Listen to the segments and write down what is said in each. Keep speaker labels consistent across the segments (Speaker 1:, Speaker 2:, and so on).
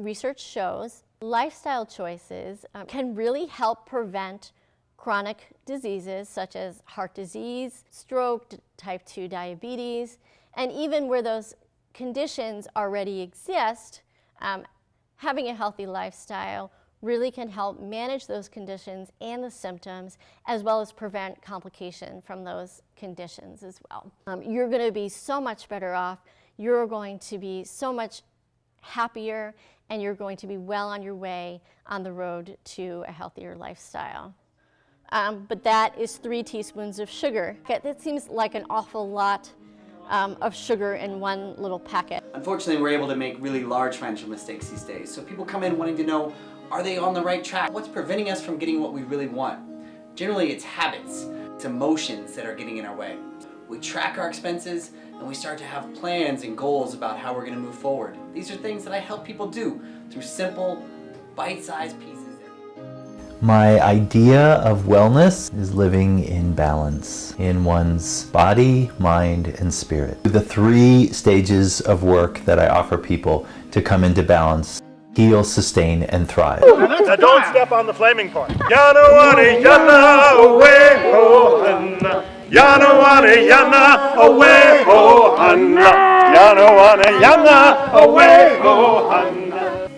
Speaker 1: research shows lifestyle choices can really help prevent chronic diseases such as heart disease, stroke, type 2 diabetes, and even where those conditions already exist, having a healthy lifestyle really can help manage those conditions and the symptoms, as well as prevent complication from those conditions as well. You're going to be so much better off, you're going to be so much happier, and you're going to be well on your way on the road to a healthier lifestyle. But that is 3 teaspoons of sugar. That seems like an awful lot of sugar in one little packet.
Speaker 2: Unfortunately, we're able to make really large financial mistakes these days. So people come in wanting to know, are they on the right track? What's preventing us from getting what we really want? Generally, it's habits. It's emotions that are getting in our way. We track our expenses and we start to have plans and goals about how we're going to move forward. These are things that I help people do through simple, bite-sized pieces.
Speaker 3: My idea of wellness is living in balance in one's body, mind, and spirit. The 3 stages of work that I offer people to come into balance: heal, sustain, and thrive.
Speaker 4: Now don't step on the flaming point. Yana wana yana away ho hanna. Yana wana yana away ho hanna. Yana wana yana away ho hanna.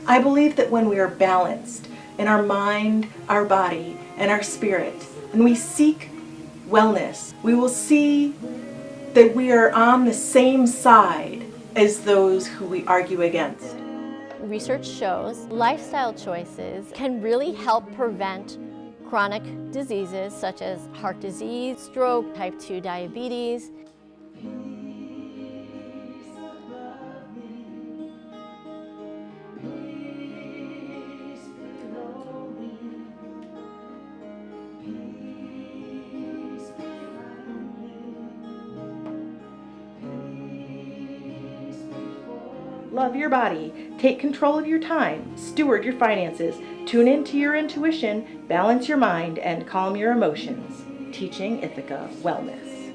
Speaker 5: I believe that when we are balanced in our mind, our body, and our spirit, and we seek wellness, we will see that we are on the same side as those who we argue against.
Speaker 1: Research shows lifestyle choices can really help prevent chronic diseases such as heart disease, stroke, type 2 diabetes.
Speaker 5: Love your body, take control of your time, steward your finances, tune into your intuition, balance your mind, and calm your emotions. Teaching Ithaca Wellness.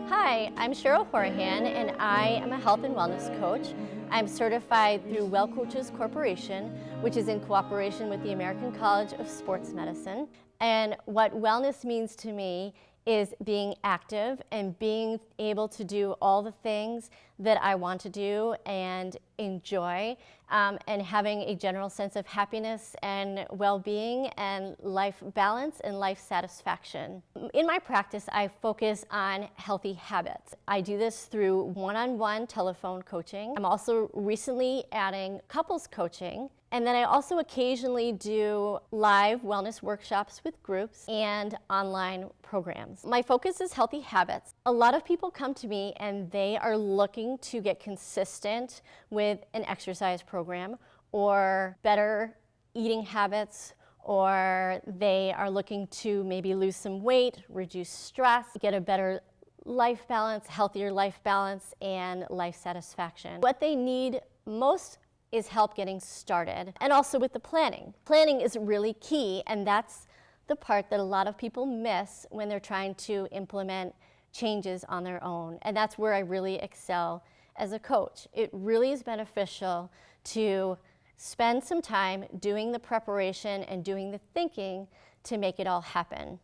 Speaker 1: Hi, I'm Cheryl Horihan, and I am a health and wellness coach. I'm certified through Well Coaches Corporation, which is in cooperation with the American College of Sports Medicine. And what wellness means to me is being active and being able to do all the things that I want to do and enjoy, and having a general sense of happiness and well-being and life balance and life satisfaction. In my practice, I focus on healthy habits. I do this through one-on-one telephone coaching. I'm also recently adding couples coaching. And then I also occasionally do live wellness workshops with groups and online programs. My focus is healthy habits. A lot of people come to me and they are looking to get consistent with an exercise program or better eating habits, or they are looking to maybe lose some weight, reduce stress, get a better life balance, healthier life balance, and life satisfaction. What they need most is help getting started, and also with the planning. Planning is really key, and that's the part that a lot of people miss when they're trying to implement changes on their own, and that's where I really excel as a coach. It really is beneficial to spend some time doing the preparation and doing the thinking to make it all happen.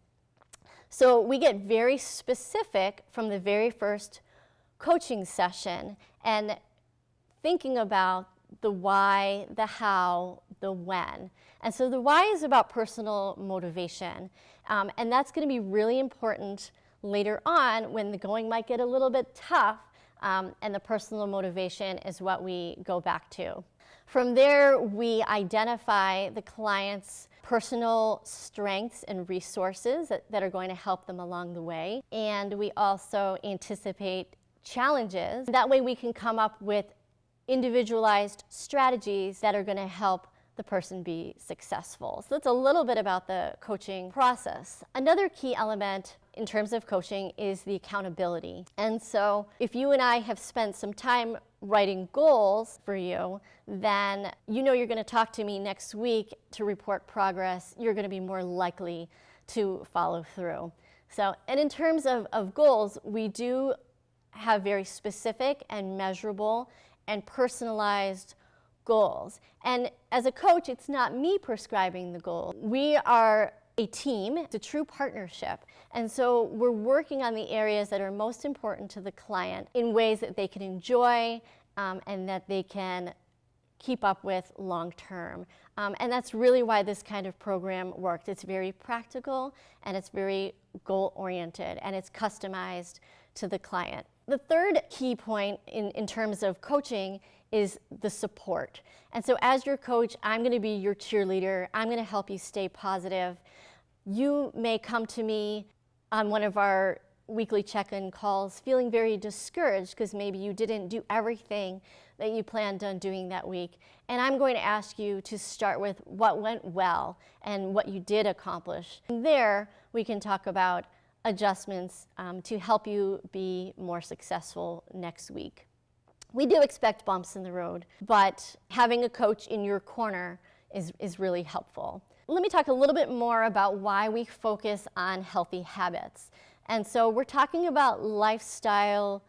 Speaker 1: So we get very specific from the very first coaching session and thinking about the why, the how, the when. And so the why is about personal motivation. And that's going to be really important later on when the going might get a little bit tough, and the personal motivation is what we go back to. From there, we identify the client's personal strengths and resources that are going to help them along the way. And we also anticipate challenges. That way we can come up with individualized strategies that are going to help the person be successful. So that's a little bit about the coaching process. Another key element in terms of coaching is the accountability. And so if you and I have spent some time writing goals for you, then you know you're going to talk to me next week to report progress. You're going to be more likely to follow through. So, and in terms of goals, we do have very specific and measurable and personalized goals. And as a coach, it's not me prescribing the goal. We are a team. It's a true partnership. And so we're working on the areas that are most important to the client in ways that they can enjoy and that they can keep up with long term. And that's really why this kind of program worked. It's very practical and it's very goal oriented and it's customized to the client. The third key point in terms of coaching is the support. And so as your coach, I'm going to be your cheerleader. I'm going to help you stay positive. You may come to me on one of our weekly check-in calls feeling very discouraged because maybe you didn't do everything that you planned on doing that week. And I'm going to ask you to start with what went well and what you did accomplish. From there, we can talk about adjustments to help you be more successful next week. We do expect bumps in the road, but having a coach in your corner is really helpful. Let me talk a little bit more about why we focus on healthy habits. And so we're talking about lifestyle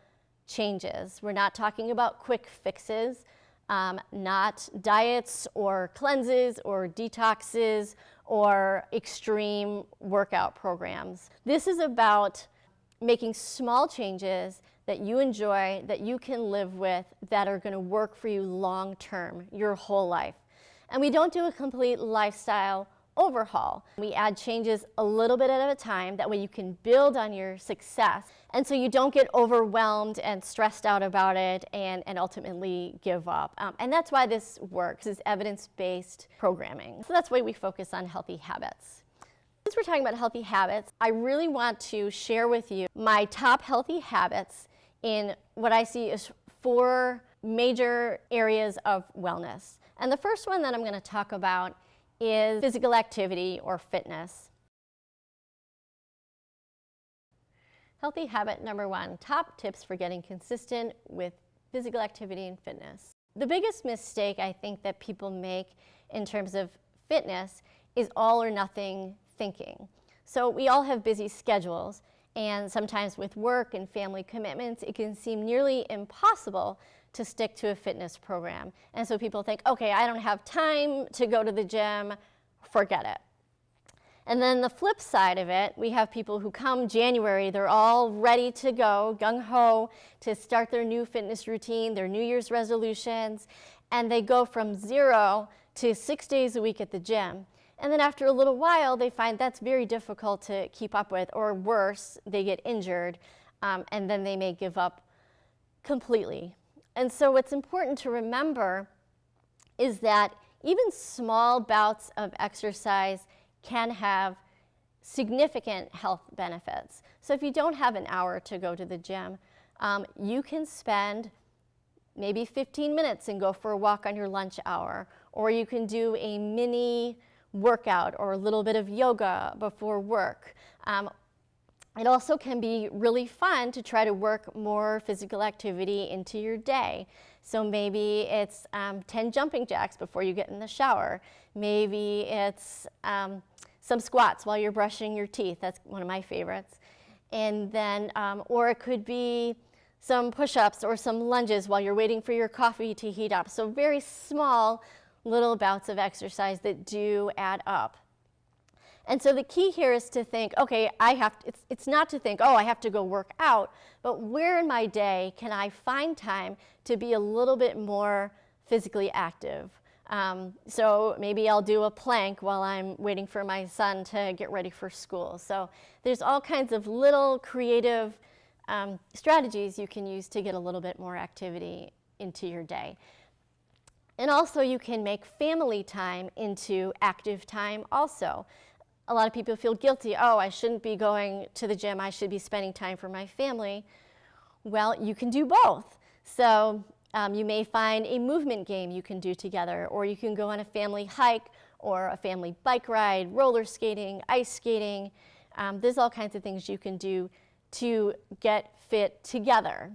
Speaker 1: changes. We're not talking about quick fixes, not diets or cleanses or detoxes or extreme workout programs. This is about making small changes that you enjoy, that you can live with, that are going to work for you long term, your whole life. And we don't do a complete lifestyle overhaul. We add changes a little bit at a time. That way you can build on your success. And so you don't get overwhelmed and stressed out about it and ultimately give up. And that's why this works, is evidence-based programming. So that's why we focus on healthy habits. Since we're talking about healthy habits, I really want to share with you my top healthy habits in what I see as 4 major areas of wellness. And the first one that I'm going to talk about is physical activity or fitness. Healthy habit number 1, top tips for getting consistent with physical activity and fitness. The biggest mistake I think that people make in terms of fitness is all or nothing thinking. So we all have busy schedules, and sometimes with work and family commitments, it can seem nearly impossible to stick to a fitness program. And so people think, okay, I don't have time to go to the gym, forget it. And then the flip side of it, we have people who come January, they're all ready to go, gung-ho, to start their new fitness routine, their New Year's resolutions, and they go from 0 to 6 days a week at the gym. And then after a little while, they find that's very difficult to keep up with, or worse, they get injured, and then they may give up completely. And so what's important to remember is that even small bouts of exercise can have significant health benefits. So if you don't have an hour to go to the gym, you can spend maybe 15 minutes and go for a walk on your lunch hour, or you can do a mini workout or a little bit of yoga before work. It also can be really fun to try to work more physical activity into your day. So maybe it's 10 jumping jacks before you get in the shower. Maybe it's some squats while you're brushing your teeth. That's one of my favorites. And then, or it could be some push-ups or some lunges while you're waiting for your coffee to heat up. So very small little bouts of exercise that do add up. And so the key here is to think, okay, it's not to think, oh, I have to go work out, but where in my day can I find time to be a little bit more physically active? So maybe I'll do a plank while I'm waiting for my son to get ready for school. So there's all kinds of little creative strategies you can use to get a little bit more activity into your day. And also you can make family time into active time also. A lot of people feel guilty. Oh, I shouldn't be going to the gym. I should be spending time for my family. Well, you can do both. So you may find a movement game you can do together, or you can go on a family hike or a family bike ride, roller skating, ice skating. There's all kinds of things you can do to get fit together.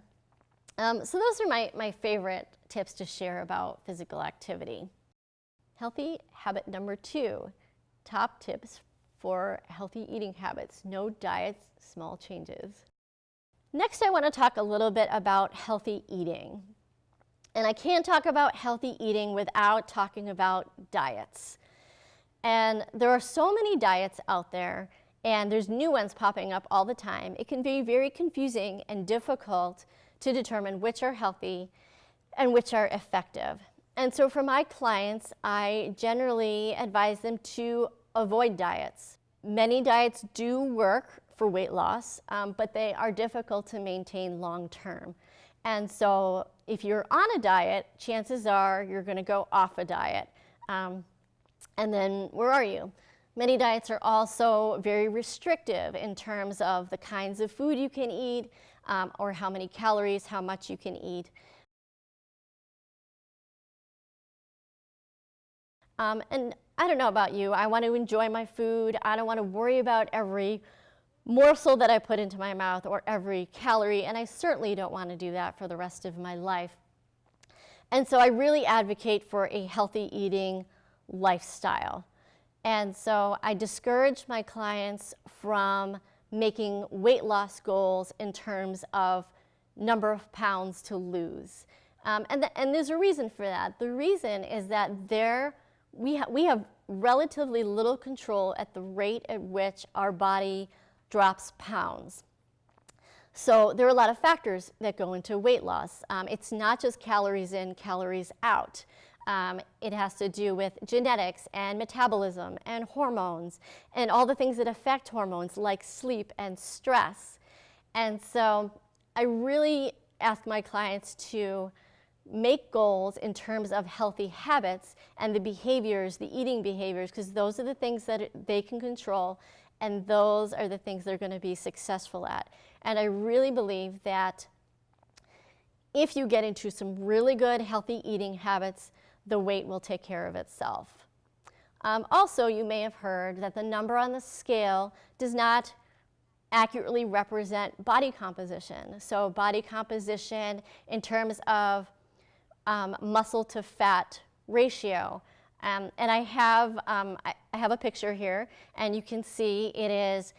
Speaker 1: So those are my favorite tips to share about physical activity. Healthy habit number 2, top tips for healthy eating habits. No diets, small changes. Next, I want to talk a little bit about healthy eating. And I can't talk about healthy eating without talking about diets. And there are so many diets out there, and there's new ones popping up all the time. It can be very confusing and difficult to determine which are healthy and which are effective. And so for my clients, I generally advise them to avoid diets. Many diets do work for weight loss, but they are difficult to maintain long term. And so if you're on a diet, chances are you're going to go off a diet. And then where are you? Many diets are also very restrictive in terms of the kinds of food you can eat, or how many calories, how much you can eat. And I don't know about you, I want to enjoy my food. I don't want to worry about every morsel that I put into my mouth or every calorie, and I certainly don't want to do that for the rest of my life. And so I really advocate for a healthy eating lifestyle. And so I discourage my clients from making weight loss goals in terms of number of pounds to lose. And there's a reason for that. The reason is that we have relatively little control at the rate at which our body drops pounds. So there are a lot of factors that go into weight loss. It's not just calories in, calories out. It has to do with genetics and metabolism and hormones and all the things that affect hormones like sleep and stress. And so I really ask my clients to make goals in terms of healthy habits and the behaviors, the eating behaviors, because those are the things that they can control, and those are the things they're going to be successful at. And I really believe that if you get into some really good healthy eating habits, the weight will take care of itself. Also, you may have heard that the number on the scale does not accurately represent body composition. So body composition in terms of muscle to fat ratio. And I have a picture here, and you can see it is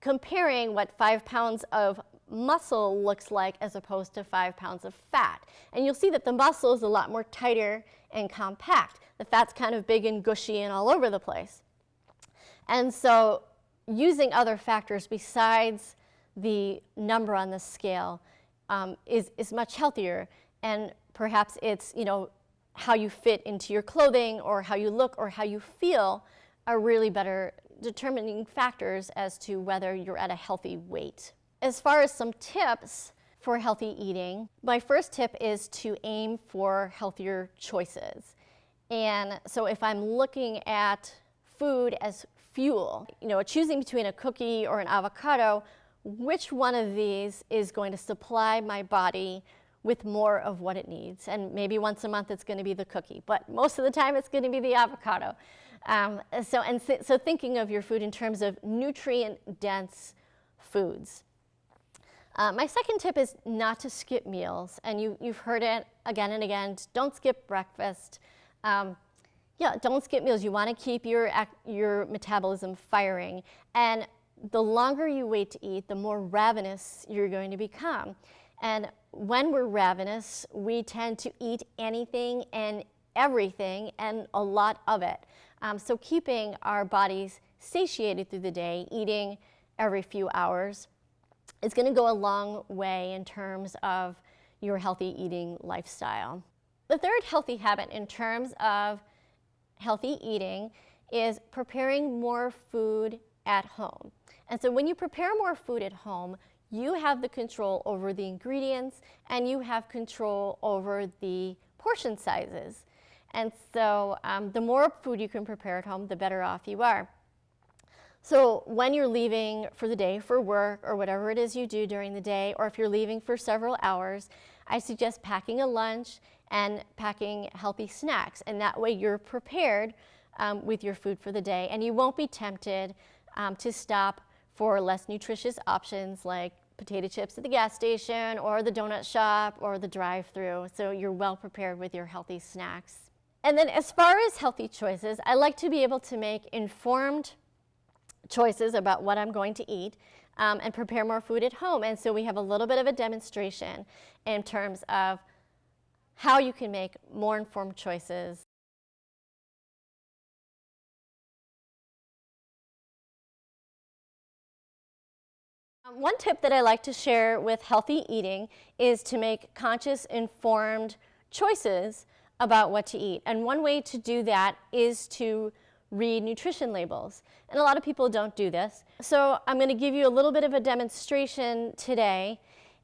Speaker 1: comparing what 5 pounds of muscle looks like as opposed to 5 pounds of fat. And you'll see that the muscle is a lot more tighter and compact. The fat's kind of big and gushy and all over the place. And so using other factors besides the number on the scale is much healthier. And perhaps it's, how you fit into your clothing or how you look or how you feel are really better determining factors as to whether you're at a healthy weight. As far as some tips for healthy eating, my first tip is to aim for healthier choices. And so if I'm looking at food as fuel, choosing between a cookie or an avocado, which one of these is going to supply my body with more of what it needs? And maybe once a month it's going to be the cookie, but most of the time it's going to be the avocado. So thinking of your food in terms of nutrient-dense foods. My second tip is not to skip meals, and you've heard it again and again. Don't skip breakfast. Don't skip meals. You want to keep your metabolism firing, and the longer you wait to eat, the more ravenous you're going to become. And when we're ravenous, we tend to eat anything and everything and a lot of it. So keeping our bodies satiated through the day, eating every few hours, is going to go a long way in terms of your healthy eating lifestyle. The third healthy habit in terms of healthy eating is preparing more food at home. And so when you prepare more food at home, you have the control over the ingredients and you have control over the portion sizes. And so the more food you can prepare at home, the better off you are. So when you're leaving for the day for work or whatever it is you do during the day, or if you're leaving for several hours, I suggest packing a lunch and packing healthy snacks. And that way you're prepared with your food for the day, and you won't be tempted to stop for less nutritious options like potato chips at the gas station or the donut shop or the drive-thru. So you're well prepared with your healthy snacks. And then as far as healthy choices, I like to be able to make informed choices about what I'm going to eat and prepare more food at home. And so we have a little bit of a demonstration in terms of how you can make more informed choices. One tip that I like to share with healthy eating is to make conscious, informed choices about what to eat. And one way to do that is to read nutrition labels. And a lot of people don't do this. So I'm going to give you a little bit of a demonstration today,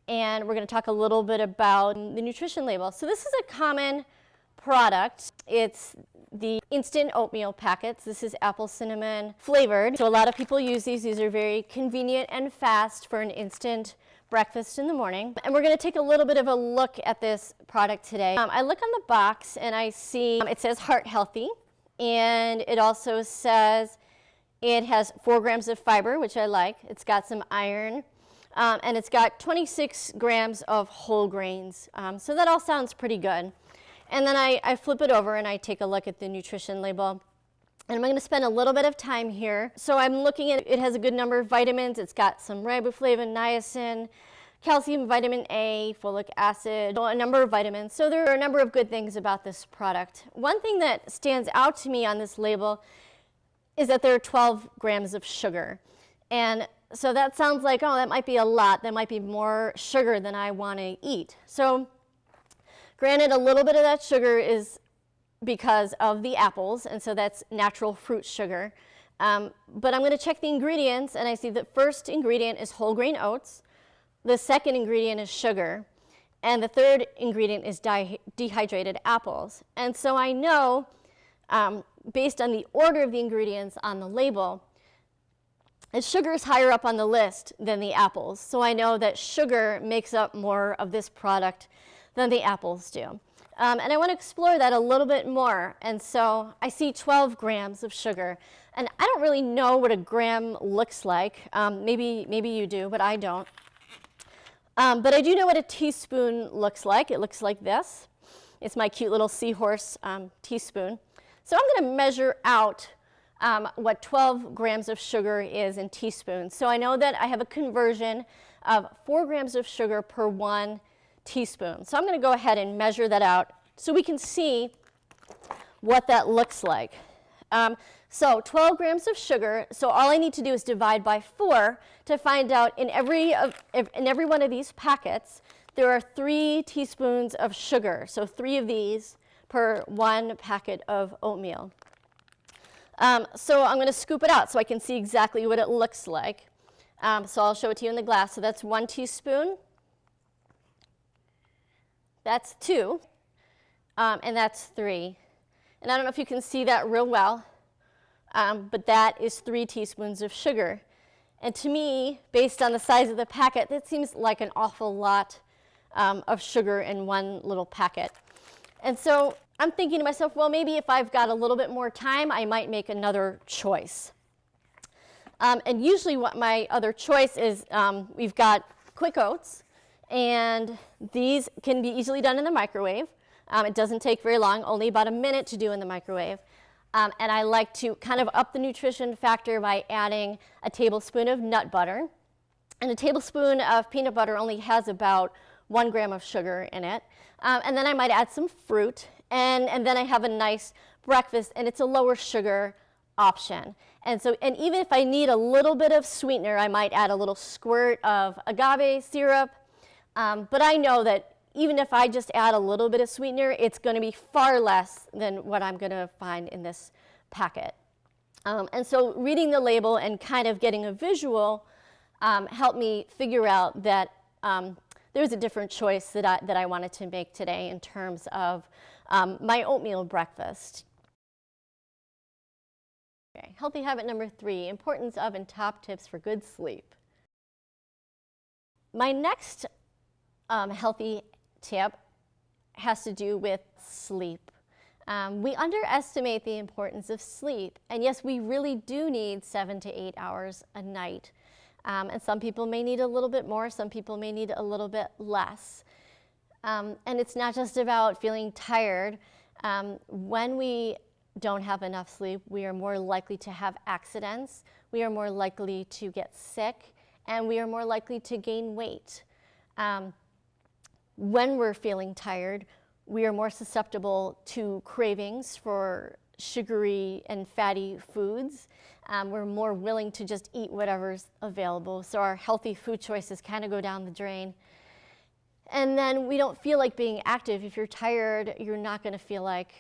Speaker 1: and we're going to talk a little bit about the nutrition label. So this is a common product. It's the instant oatmeal packets. This is apple cinnamon flavored. So a lot of people use these. These are very convenient and fast for an instant breakfast in the morning. And we're going to take a little bit of a look at this product today. I look on the box and I see it says heart healthy, and it also says it has 4 grams of fiber, which I like. It's got some iron, and it's got 26 grams of whole grains. So that all sounds pretty good. And then I flip it over and I take a look at the nutrition label. And I'm going to spend a little bit of time here. So I'm looking at it has a good number of vitamins. It's got some riboflavin, niacin, calcium, vitamin A, folic acid, a number of vitamins. So there are a number of good things about this product. One thing that stands out to me on this label is that there are 12 grams of sugar. And so that sounds like, oh, that might be a lot. That might be more sugar than I want to eat. So granted, a little bit of that sugar is because of the apples, and so that's natural fruit sugar. But I'm going to check the ingredients, and I see the first ingredient is whole grain oats, the second ingredient is sugar, and the third ingredient is dehydrated apples. And so I know, based on the order of the ingredients on the label, that sugar is higher up on the list than the apples. So I know that sugar makes up more of this product than the apples do. And I want to explore that a little bit more. And so I see 12 grams of sugar. And I don't really know what a gram looks like. Maybe you do, but I don't. But I do know what a teaspoon looks like. It looks like this. It's my cute little seahorse teaspoon. So I'm going to measure out what 12 grams of sugar is in teaspoons. So I know that I have a conversion of 4 grams of sugar per 1 teaspoon. So I'm going to go ahead and measure that out so we can see what that looks like. So 12 grams of sugar, so all I need to do is divide by 4 to find out in every one of these packets there are 3 teaspoons of sugar, so 3 of these per 1 packet of oatmeal. So I'm going to scoop it out so I can see exactly what it looks like. So I'll show it to you in the glass. So that's 1 teaspoon. That's 2, and that's 3. And I don't know if you can see that real well, but that is 3 teaspoons of sugar. And to me, based on the size of the packet, that seems like an awful lot of sugar in one little packet. And so I'm thinking to myself, well, maybe if I've got a little bit more time, I might make another choice. And usually what my other choice is, we've got quick oats. And these can be easily done in the microwave. It doesn't take very long, only about a minute to do in the microwave. And I like to kind of up the nutrition factor by adding a tablespoon of nut butter. And a tablespoon of peanut butter only has about 1 gram of sugar in it. And then I might add some fruit. And then I have a nice breakfast, and it's a lower sugar option. And even if I need a little bit of sweetener, I might add a little squirt of agave syrup. But I know that even if I just add a little bit of sweetener, it's going to be far less than what I'm going to find in this packet. And so reading the label and kind of getting a visual helped me figure out that there's a different choice that I wanted to make today in terms of my oatmeal breakfast. Okay, healthy habit number 3, importance of and top tips for good sleep. My next healthy tip has to do with sleep. We underestimate the importance of sleep, and yes, we really do need 7 to 8 hours a night. And some people may need a little bit more, some people may need a little bit less. And it's not just about feeling tired. When we don't have enough sleep, we are more likely to have accidents, we are more likely to get sick, and we are more likely to gain weight. When we're feeling tired, we are more susceptible to cravings for sugary and fatty foods. We're more willing to just eat whatever's available, so our healthy food choices kind of go down the drain. And then we don't feel like being active. If you're tired, you're not going to feel like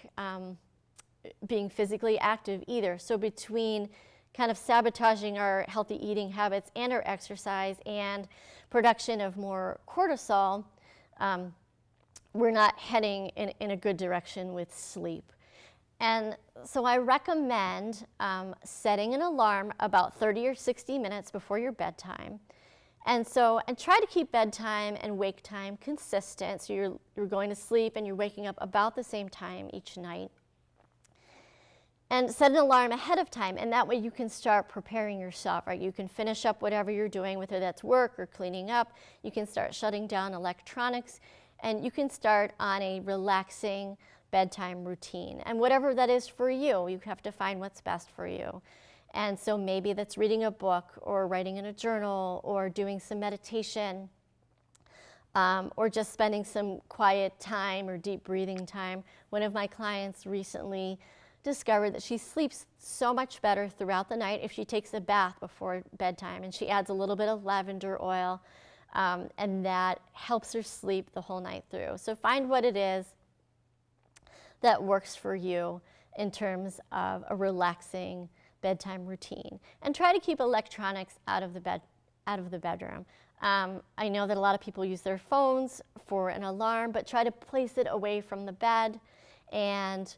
Speaker 1: being physically active either. So between kind of sabotaging our healthy eating habits and our exercise and production of more cortisol, we're not heading in a good direction with sleep. And so I recommend setting an alarm about 30 or 60 minutes before your bedtime. And try to keep bedtime and wake time consistent. So you're going to sleep and you're waking up about the same time each night. And set an alarm ahead of time, and that way you can start preparing yourself, right? You can finish up whatever you're doing, whether that's work or cleaning up. You can start shutting down electronics, and you can start on a relaxing bedtime routine. And whatever that is for you, you have to find what's best for you. And so maybe that's reading a book or writing in a journal or doing some meditation or just spending some quiet time or deep breathing time. One of my clients recently discovered that she sleeps so much better throughout the night if she takes a bath before bedtime, and she adds a little bit of lavender oil, and that helps her sleep the whole night through. So find what it is that works for you in terms of a relaxing bedtime routine, and try to keep electronics out of the bedroom. I know that a lot of people use their phones for an alarm, but try to place it away from the bed, and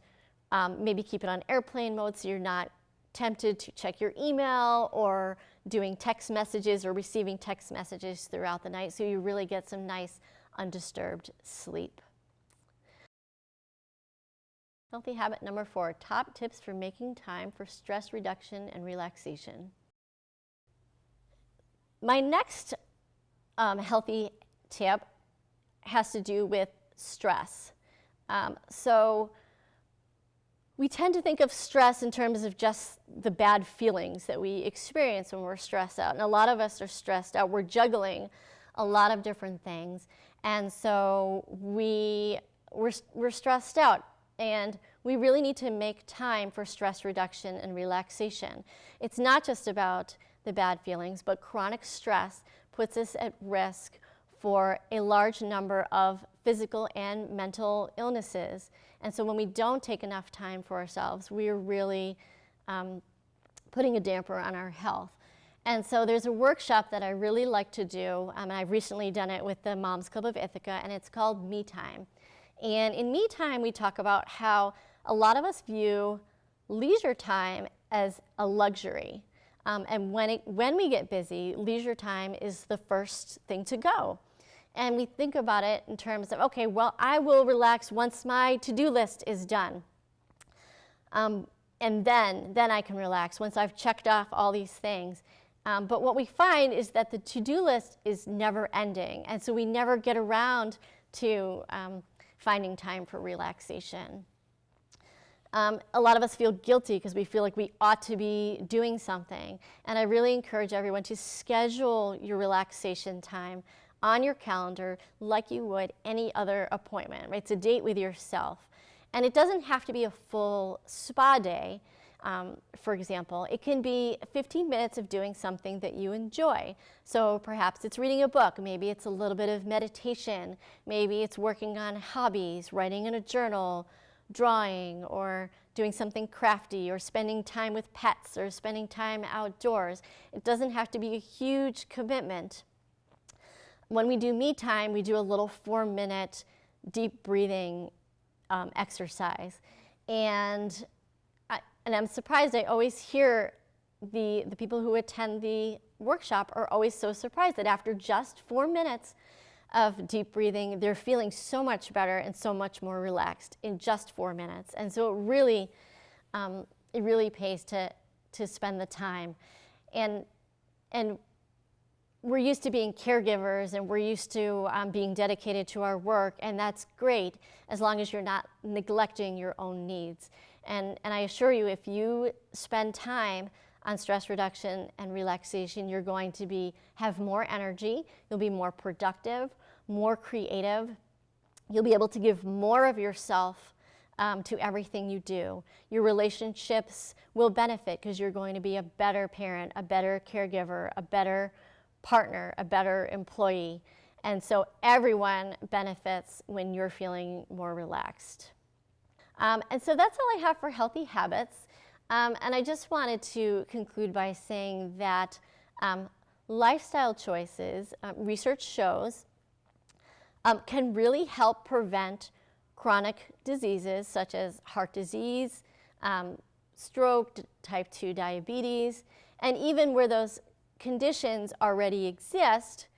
Speaker 1: maybe keep it on airplane mode so you're not tempted to check your email or doing text messages or receiving text messages throughout the night, so you really get some nice undisturbed sleep. Healthy habit number 4, top tips for making time for stress reduction and relaxation. My next healthy tip has to do with stress. So we tend to think of stress in terms of just the bad feelings that we experience when we're stressed out. And a lot of us are stressed out. We're juggling a lot of different things. And so we're stressed out. And we really need to make time for stress reduction and relaxation. It's not just about the bad feelings, but chronic stress puts us at risk for a large number of physical and mental illnesses. And so when we don't take enough time for ourselves, we are really putting a damper on our health. And so there's a workshop that I really like to do, and I've recently done it with the Moms Club of Ithaca, and it's called Me Time. And in Me Time, we talk about how a lot of us view leisure time as a luxury. And when we get busy, leisure time is the first thing to go. And we think about it in terms of, okay, well, I will relax once my to-do list is done. And then I can relax once I've checked off all these things. But what we find is that the to-do list is never ending. And so we never get around to finding time for relaxation. A lot of us feel guilty because we feel like we ought to be doing something. And I really encourage everyone to schedule your relaxation time on your calendar like you would any other appointment, right? It's a date with yourself. And it doesn't have to be a full spa day, for example. It can be 15 minutes of doing something that you enjoy. So perhaps it's reading a book, maybe it's a little bit of meditation, maybe it's working on hobbies, writing in a journal, drawing, or doing something crafty, or spending time with pets, or spending time outdoors. It doesn't have to be a huge commitment. When we do Me Time, we do a little 4-minute deep breathing exercise. And I'm surprised, I always hear the people who attend the workshop are always so surprised that after just 4 minutes of deep breathing, they're feeling so much better and so much more relaxed in just 4 minutes. And so it really pays to spend the time. And we're used to being caregivers, and we're used to being dedicated to our work, and that's great as long as you're not neglecting your own needs. And I assure you, if you spend time on stress reduction and relaxation, you're going to have more energy, you'll be more productive, more creative, You'll be able to give more of yourself to everything you do. Your relationships will benefit because you're going to be a better parent, a better caregiver, a better partner, a better employee. And so everyone benefits when you're feeling more relaxed. And so that's all I have for healthy habits. And I just wanted to conclude by saying that lifestyle choices, research shows, can really help prevent chronic diseases such as heart disease, stroke, type 2 diabetes, and even where those conditions already exist,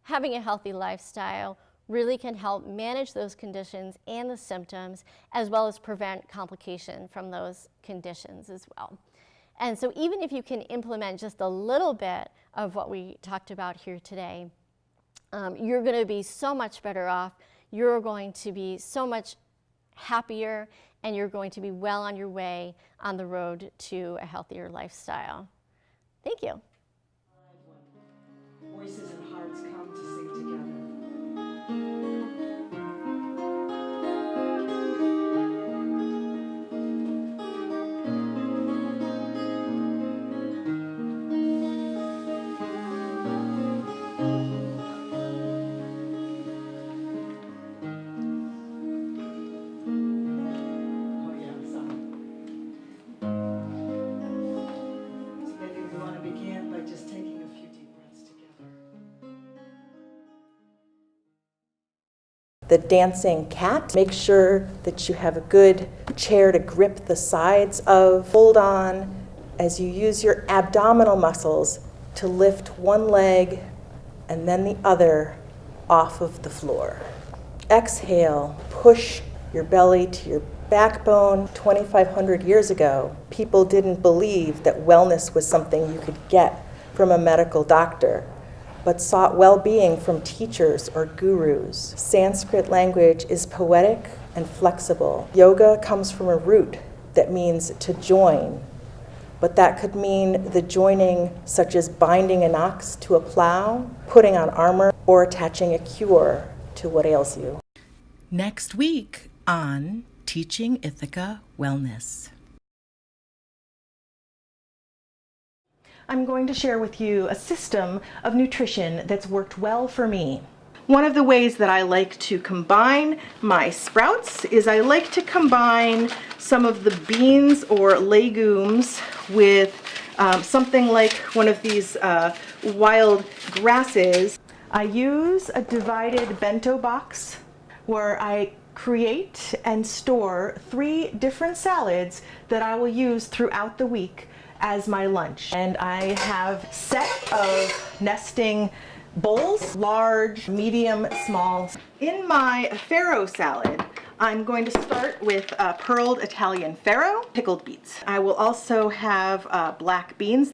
Speaker 1: having a healthy lifestyle really can help manage those conditions and the symptoms, as well as prevent complication from those conditions as well. And so even if you can implement just a little bit of what we talked about here today, you're going to be so much better off. You're going to be so much happier, and you're going to be well on your way on the road to a healthier lifestyle. Thank you.
Speaker 5: Voices and hearts come to sing together. The dancing cat. Make sure that you have a good chair to grip the sides of. Hold on as you use your abdominal muscles to lift one leg and then the other off of the floor. Exhale, push your belly to your backbone. 2,500 years ago, people didn't believe that wellness was something you could get from a medical doctor, but sought well-being from teachers or gurus. Sanskrit language is poetic and flexible. Yoga comes from a root that means to join, but that could mean the joining such as binding an ox to a plow, putting on armor, or attaching a cure to what ails you.
Speaker 6: Next week on Teaching Ithaca Wellness.
Speaker 5: I'm going to share with you a system of nutrition that's worked well for me. One of the ways that I like to combine my sprouts is I like to combine some of the beans or legumes with something like one of these wild grasses. I use a divided bento box where I create and store 3 different salads that I will use throughout the week as my lunch. And I have a set of nesting bowls, large, medium, small. In my farro salad, I'm going to start with pearled Italian farro, pickled beets. I will also have black beans.